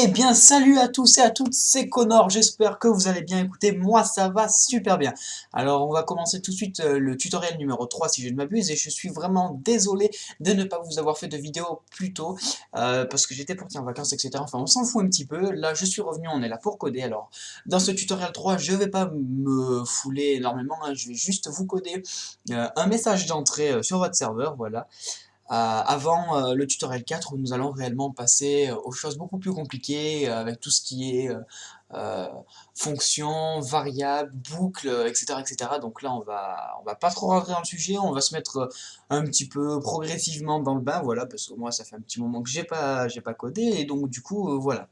Eh bien, salut à tous et à toutes, c'est Connor, j'espère que vous allez bien. Écoutez, moi ça va super bien. Alors, on va commencer tout de suite le tutoriel numéro 3 si je ne m'abuse, et je suis vraiment désolé de ne pas vous avoir fait de vidéo plus tôt, parce que j'étais parti en vacances, etc. Enfin, on s'en fout un petit peu. Là, je suis revenu, on est là pour coder. Alors, dans ce tutoriel 3, je vais pas me fouler énormément, hein, je vais juste vous coder un message d'entrée sur votre serveur, voilà. Avant le tutoriel 4 où nous allons réellement passer aux choses beaucoup plus compliquées avec tout ce qui est euh, fonctions, variables, boucles, etc., etc. Donc là on va pas trop rentrer dans le sujet, on va se mettre un petit peu progressivement dans le bain, voilà, parce que moi ça fait un petit moment que j'ai pas codé, et donc du coup voilà.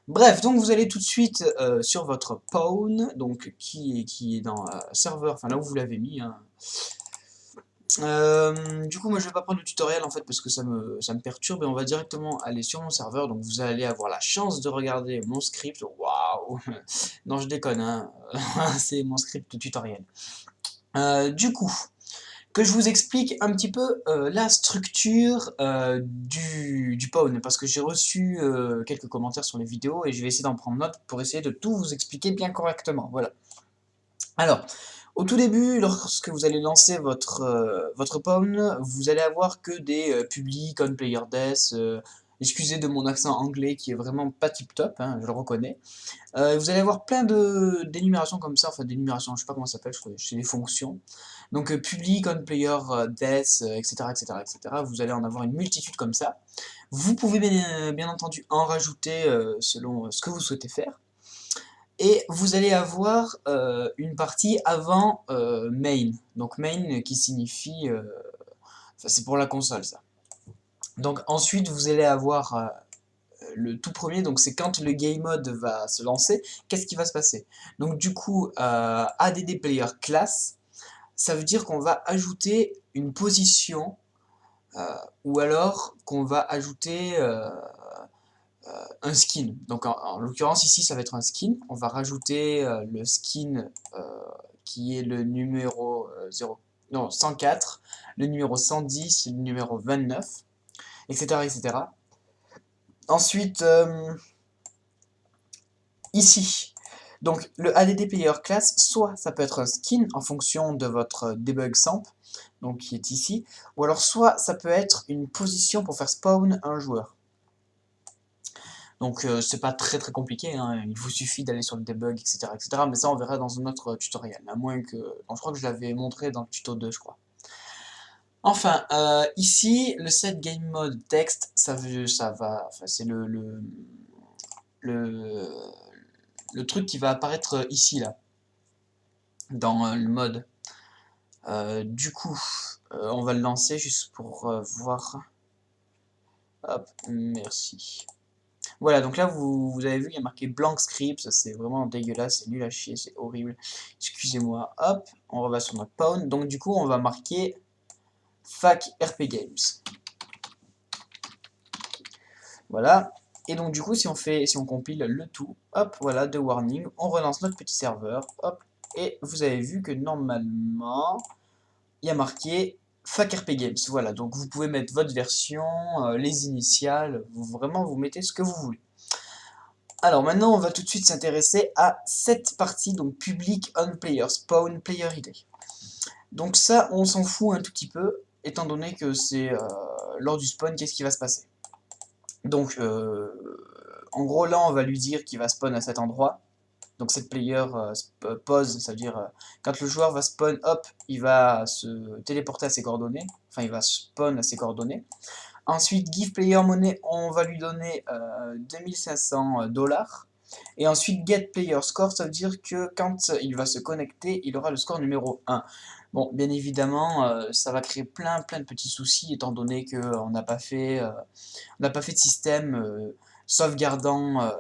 Bref, donc vous allez tout de suite sur votre pawn, donc qui est dans serveur, enfin là où vous l'avez mis, hein. Du coup, moi je vais pas prendre le tutoriel en fait parce que ça me perturbe, et on va directement aller sur mon serveur. Donc vous allez avoir la chance de regarder mon script. Waouh! Non, je déconne, hein. C'est mon script tutoriel. Du coup, que je vous explique un petit peu la structure du pawn, parce que j'ai reçu quelques commentaires sur les vidéos et je vais essayer d'en prendre note pour essayer de tout vous expliquer bien correctement. Voilà. Alors, au tout début, lorsque vous allez lancer votre pawn, vous allez avoir que des publics, on player death, excusez de mon accent anglais qui est vraiment pas tip top, hein, je le reconnais. Vous allez avoir plein d'énumérations comme ça, enfin d'énumérations, je sais pas comment ça s'appelle, je crois que c'est des fonctions. Donc public, on player death, etc., etc., etc. Vous allez en avoir une multitude comme ça. Vous pouvez bien entendu en rajouter selon ce que vous souhaitez faire. Et vous allez avoir une partie avant main. Donc main qui signifie... Enfin, c'est pour la console, ça. Donc ensuite, vous allez avoir le tout premier, donc c'est quand le game mode va se lancer, qu'est-ce qui va se passer? Donc du coup, ADD player class, ça veut dire qu'on va ajouter une position, ou alors qu'on va ajouter un skin. Donc en l'occurrence ici ça va être un skin. On va rajouter le skin qui est le numéro 0, non, 104, le numéro 110, le numéro 29, etc. etc. Ensuite, ici, donc le ADD Player Class, soit ça peut être un skin en fonction de votre debug sample, donc qui est ici, ou alors soit ça peut être une position pour faire spawn un joueur. Donc c'est pas très compliqué, hein. Il vous suffit d'aller sur le debug, etc., etc. Mais ça on verra dans un autre tutoriel, à moins que... Bon, je crois que je l'avais montré dans le tuto 2, je crois. Enfin, ici, le set game mode text, enfin, c'est le, le truc qui va apparaître ici, là, dans le mode. Du coup, on va le lancer juste pour voir. Hop, merci. Voilà, donc là, vous avez vu, il y a marqué blank script, ça c'est vraiment dégueulasse, c'est nul à chier, c'est horrible. Excusez-moi, hop, on revient sur notre pawn. Donc du coup, on va marquer fac RP Games. Voilà. Et donc du coup, si on compile le tout, hop, voilà, de warning, on relance notre petit serveur, hop, et vous avez vu que normalement, il y a marqué fac RP Games. Voilà, donc vous pouvez mettre votre version, les initiales, vraiment vous mettez ce que vous voulez. Alors maintenant, on va tout de suite s'intéresser à cette partie, donc public on player, spawn player ID. Donc ça, on s'en fout un tout petit peu, étant donné que c'est lors du spawn, qu'est-ce qui va se passer. Donc, en gros, là, on va lui dire qu'il va spawn à cet endroit. Donc cette player pose, ça veut dire quand le joueur va spawn, hop, il va se téléporter à ses coordonnées, enfin il va spawn à ses coordonnées. Ensuite, give player money, on va lui donner 2500 $. Et ensuite, get player score, ça veut dire que quand il va se connecter, il aura le score numéro 1. Bon, bien évidemment, ça va créer plein de petits soucis, étant donné qu'on n'a pas fait, de système sauvegardant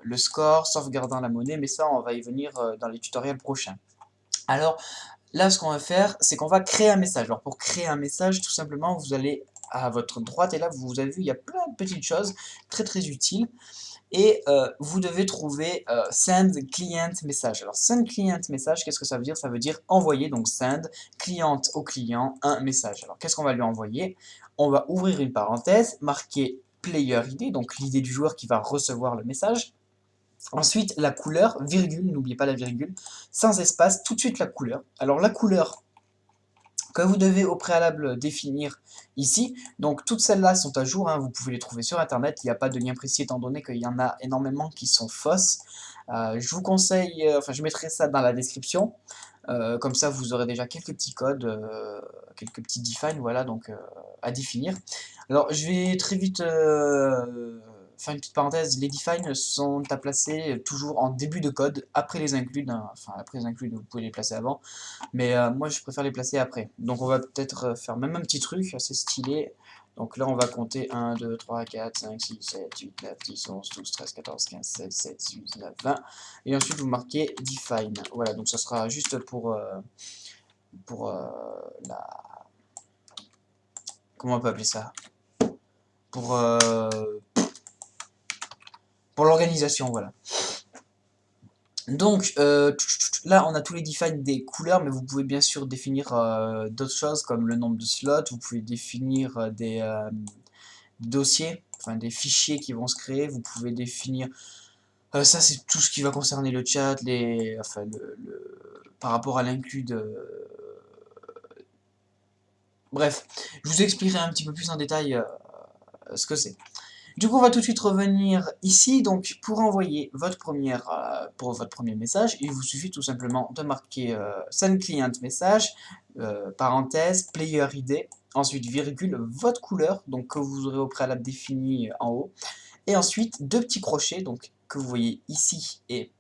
le score, sauvegardant la monnaie, mais ça, on va y venir dans les tutoriels prochains. Alors, là, ce qu'on va faire, c'est qu'on va créer un message. Alors, pour créer un message, tout simplement, vous allez à votre droite, et là, vous avez vu, il y a plein de petites choses très utiles. Et vous devez trouver send client message. Alors send client message, qu'est-ce que ça veut dire? Ça veut dire envoyer, donc send client au client un message. Alors qu'est-ce qu'on va lui envoyer? On va ouvrir une parenthèse, marquer player ID, donc l'idée du joueur qui va recevoir le message. Ensuite, la couleur, virgule, n'oubliez pas la virgule, sans espace, tout de suite la couleur. Alors la couleur que vous devez au préalable définir ici, donc toutes celles-là sont à jour, hein, vous pouvez les trouver sur internet, il n'y a pas de lien précis étant donné qu'il y en a énormément qui sont fausses. Je vous conseille, enfin je mettrai ça dans la description, comme ça vous aurez déjà quelques petits codes, quelques petits define, voilà, donc à définir. Alors je vais très vite faire une petite parenthèse, les define sont à placer toujours en début de code, après les includes, hein, enfin après les includes vous pouvez les placer avant, mais moi je préfère les placer après. Donc on va peut-être faire même un petit truc assez stylé. Donc là on va compter 1, 2, 3, 4, 5, 6, 7, 8, 9, 10, 11, 12, 13, 14, 15, 16, 17, 18, 19, 20. Et ensuite vous marquez define. Voilà, donc ça sera juste pour la... Comment on peut appeler ça? Pour, pour l'organisation, voilà. Donc là on a tous les define des couleurs, mais vous pouvez bien sûr définir d'autres choses comme le nombre de slots, vous pouvez définir des dossiers, enfin des fichiers qui vont se créer, vous pouvez définir, ça c'est tout ce qui va concerner le chat, enfin par rapport à l'include, bref, je vous expliquerai un petit peu plus en détail ce que c'est. Du coup, on va tout de suite revenir ici. Donc, pour envoyer pour votre premier message, il vous suffit tout simplement de marquer send client message, parenthèse, player ID, ensuite virgule, votre couleur, donc que vous aurez au préalable défini en haut, et ensuite deux petits crochets, donc que vous voyez ici, et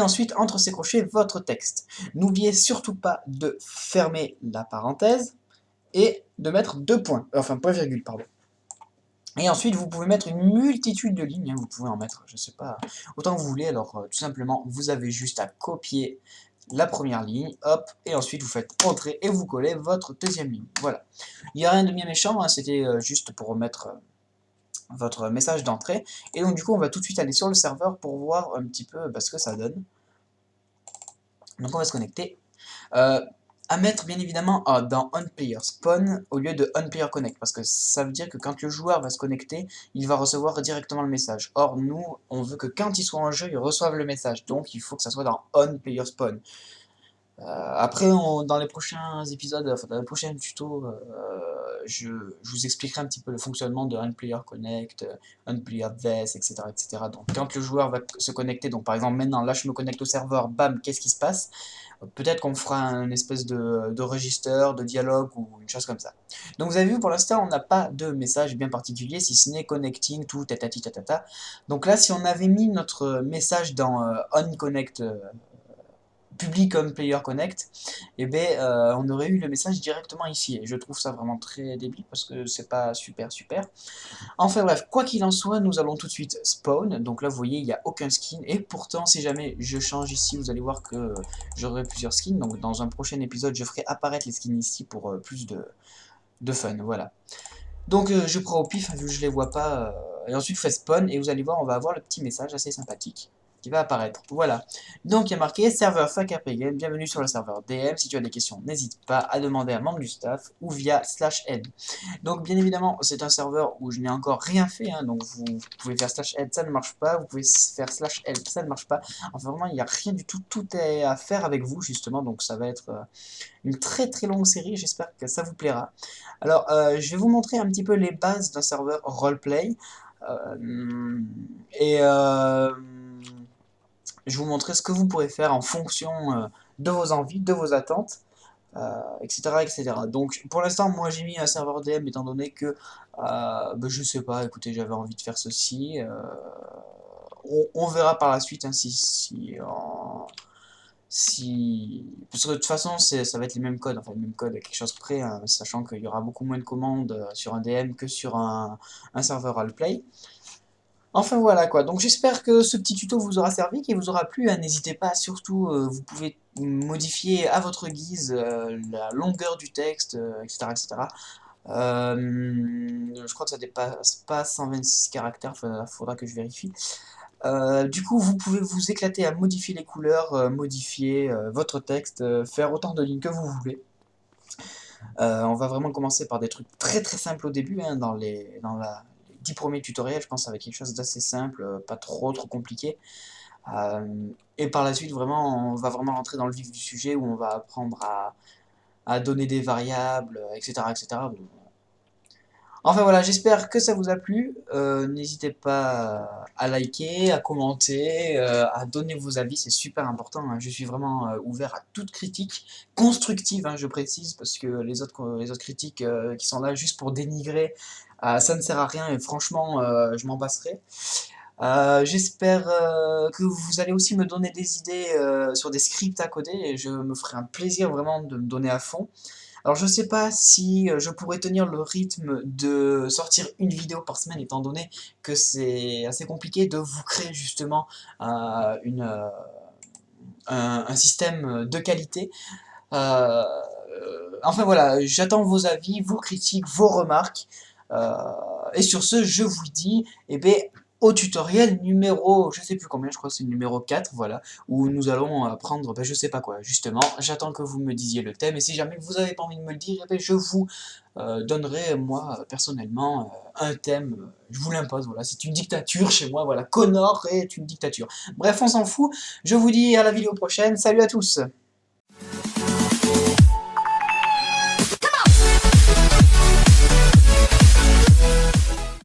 ensuite entre ces crochets votre texte. N'oubliez surtout pas de fermer la parenthèse et de mettre deux points, enfin point virgule, pardon. Et ensuite, vous pouvez mettre une multitude de lignes, hein, vous pouvez en mettre, je sais pas, autant que vous voulez. Alors, tout simplement, vous avez juste à copier la première ligne, hop, et ensuite vous faites entrer et vous collez votre deuxième ligne. Voilà. Il n'y a rien de bien méchant, hein, c'était juste pour remettre votre message d'entrée. Et donc, du coup, on va tout de suite aller sur le serveur pour voir un petit peu ce que ça donne. Donc, on va se connecter. À mettre bien évidemment dans onPlayerSpawn au lieu de onPlayerConnect, parce que ça veut dire que quand le joueur va se connecter, il va recevoir directement le message. Or nous, on veut que quand il soit en jeu, il reçoive le message, donc il faut que ça soit dans onPlayerSpawn. Après, dans les prochains épisodes, enfin dans les prochains tutos, je vous expliquerai un petit peu le fonctionnement de onPlayerConnect, onPlayerVS, etc., etc. Donc quand le joueur va se connecter, donc par exemple maintenant, là je me connecte au serveur, bam, qu'est-ce qui se passe? Peut-être qu'on fera un espèce de register, de dialogue ou une chose comme ça. Donc vous avez vu, pour l'instant, on n'a pas de message bien particulier, si ce n'est connecting, tout, tatati tatata. Donc là, si on avait mis notre message dans onConnect, public on player connect, et on aurait eu le message directement ici. Et je trouve ça vraiment très débile parce que c'est pas super super. Enfin bref, quoi qu'il en soit, nous allons tout de suite spawn. Donc là, vous voyez, il n'y a aucun skin. Et pourtant, si jamais je change ici, vous allez voir que j'aurai plusieurs skins. Donc dans un prochain épisode, je ferai apparaître les skins ici pour plus de fun. Voilà. Donc je prends au pif, vu que je les vois pas. Et ensuite, je fais spawn. Et vous allez voir, on va avoir le petit message assez sympathique qui va apparaître. Voilà. Donc il y a marqué serveur FAKRPGame, bienvenue sur le serveur DM. Si tu as des questions, n'hésite pas à demander à un membre du staff ou via /aide. Donc bien évidemment, c'est un serveur où je n'ai encore rien fait, hein, donc vous pouvez faire /aide, ça ne marche pas, vous pouvez faire /help, ça ne marche pas. Enfin vraiment, il n'y a rien du tout, tout est à faire avec vous justement, donc ça va être une très très longue série, j'espère que ça vous plaira. Alors, je vais vous montrer un petit peu les bases d'un serveur roleplay. Et je vais vous montrer ce que vous pourrez faire en fonction de vos envies, de vos attentes, etc., etc. Donc pour l'instant, moi j'ai mis un serveur DM étant donné que, je sais pas, écoutez, j'avais envie de faire ceci. On verra par la suite hein, parce que de toute façon, ça va être les mêmes codes, enfin les mêmes codes à quelque chose près, hein, sachant qu'il y aura beaucoup moins de commandes sur un DM que sur un serveur roleplay. Enfin voilà quoi, donc j'espère que ce petit tuto vous aura servi, qu'il vous aura plu, hein. N'hésitez pas, surtout vous pouvez modifier à votre guise la longueur du texte, etc. etc. Je crois que ça dépasse pas 126 caractères, faudra que je vérifie. Du coup, vous pouvez vous éclater à modifier les couleurs, modifier votre texte, faire autant de lignes que vous voulez. On va vraiment commencer par des trucs très très simples au début, hein, les 10 premiers tutoriels, je pense avec quelque chose d'assez simple, pas trop compliqué. Et par la suite, vraiment, on va vraiment rentrer dans le vif du sujet où on va apprendre à donner des variables, etc. etc. Bon. Enfin voilà, j'espère que ça vous a plu. N'hésitez pas à liker, à commenter, à donner vos avis, c'est super important, hein. Je suis vraiment ouvert à toute critique, constructive, hein, je précise, parce que les autres critiques qui sont là juste pour dénigrer, ça ne sert à rien et franchement, je m'en passerai. J'espère que vous allez aussi me donner des idées sur des scripts à coder et je me ferai un plaisir vraiment de me donner à fond. Alors je sais pas si je pourrais tenir le rythme de sortir une vidéo par semaine étant donné que c'est assez compliqué de vous créer justement une, un système de qualité. Euh, enfin voilà, j'attends vos avis, vos critiques, vos remarques. Euh, et sur ce, je vous dis, eh bien, au tutoriel numéro, je sais plus combien, je crois que c'est le numéro 4, voilà, où nous allons apprendre, ben, je sais pas quoi, justement, j'attends que vous me disiez le thème, et si jamais vous avez pas envie de me le dire, eh ben, je vous donnerai, moi, personnellement, un thème, je vous l'impose, voilà, c'est une dictature chez moi, voilà, Connor est une dictature. Bref, on s'en fout, je vous dis à la vidéo prochaine, salut à tous!